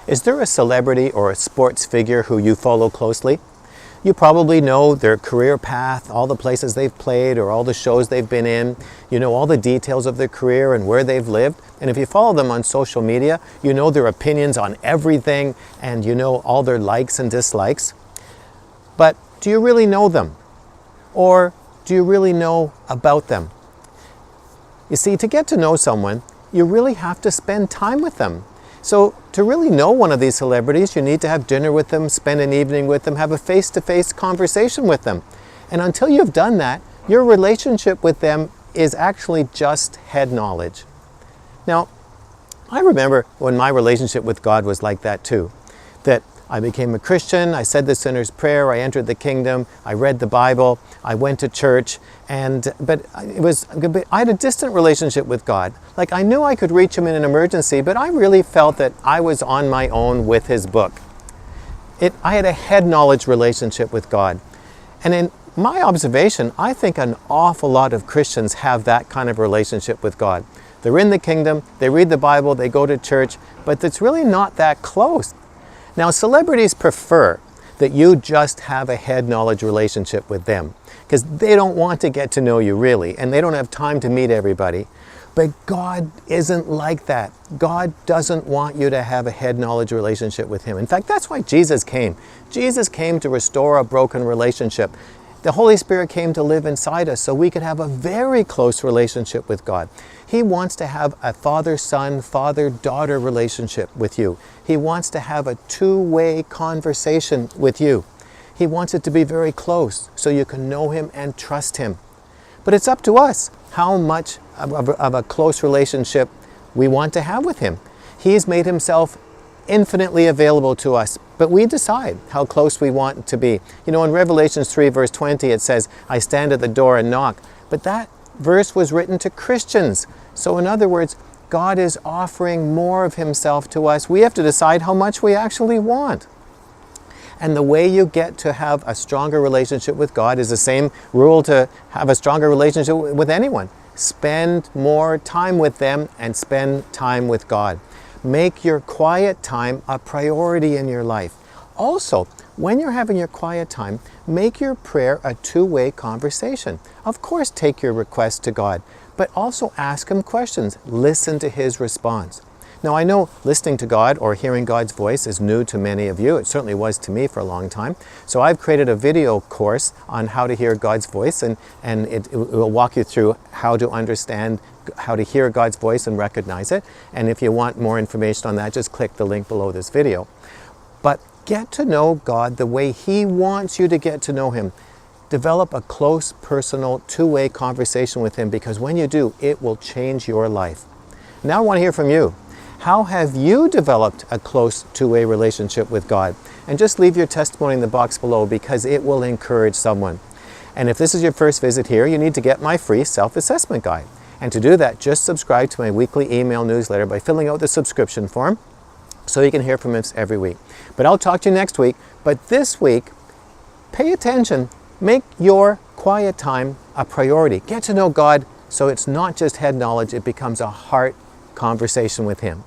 Is there a celebrity or a sports figure who you follow closely? You probably know their career path, all the places they've played or all the shows they've been in. You know all the details of their career and where they've lived. And if you follow them on social media, you know their opinions on everything and you know all their likes and dislikes. But do you really know them? Or do you really know about them? You see, to get to know someone, you really have to spend time with them. So to really know one of these celebrities, you need to have dinner with them, spend an evening with them, have a face-to-face conversation with them. And until you've done that, your relationship with them is actually just head knowledge. Now, I remember when my relationship with God was like that too. That I became a Christian, I said the sinner's prayer, I entered the kingdom, I read the Bible, I went to church, but I had a distant relationship with God. Like I knew I could reach Him in an emergency, but I really felt that I was on my own with His book. I had a head knowledge relationship with God. And in my observation, I think an awful lot of Christians have that kind of relationship with God. They're in the kingdom, they read the Bible, they go to church, but it's really not that close. Now, celebrities prefer that you just have a head knowledge relationship with them because they don't want to get to know you really, and they don't have time to meet everybody. But God isn't like that. God doesn't want you to have a head knowledge relationship with Him. In fact, that's why Jesus came. Jesus came to restore a broken relationship. The Holy Spirit came to live inside us so we could have a very close relationship with God. He wants to have a father-son, father-daughter relationship with you. He wants to have a two-way conversation with you. He wants it to be very close so you can know Him and trust Him. But it's up to us how much of a close relationship we want to have with Him. He's made Himself infinitely available to us, but we decide how close we want to be. You know, in Revelation 3 verse 20 it says, I stand at the door and knock. But that verse was written to Christians. So in other words, God is offering more of Himself to us. We have to decide how much we actually want. And the way you get to have a stronger relationship with God is the same rule to have a stronger relationship with anyone. Spend more time with them and spend time with God. Make your quiet time a priority in your life. Also, when you're having your quiet time, make your prayer a two-way conversation. Of course, take your request to God, but also ask Him questions. Listen to His response. Now, I know listening to God or hearing God's voice is new to many of you. It certainly was to me for a long time. So I've created a video course on how to hear God's voice, and it will walk you through how to understand how to hear God's voice and recognize it. And if you want more information on that, just click the link below this video. But get to know God the way He wants you to get to know Him. Develop a close, personal, two-way conversation with Him, because when you do, it will change your life. Now I want to hear from you. How have you developed a close two-way relationship with God? And just leave your testimony in the box below, because it will encourage someone. And if this is your first visit here, you need to get my free self-assessment guide. And to do that, just subscribe to my weekly email newsletter by filling out the subscription form so you can hear from us every week. But I'll talk to you next week. But this week, pay attention. Make your quiet time a priority. Get to know God so it's not just head knowledge, it becomes a heart conversation with Him.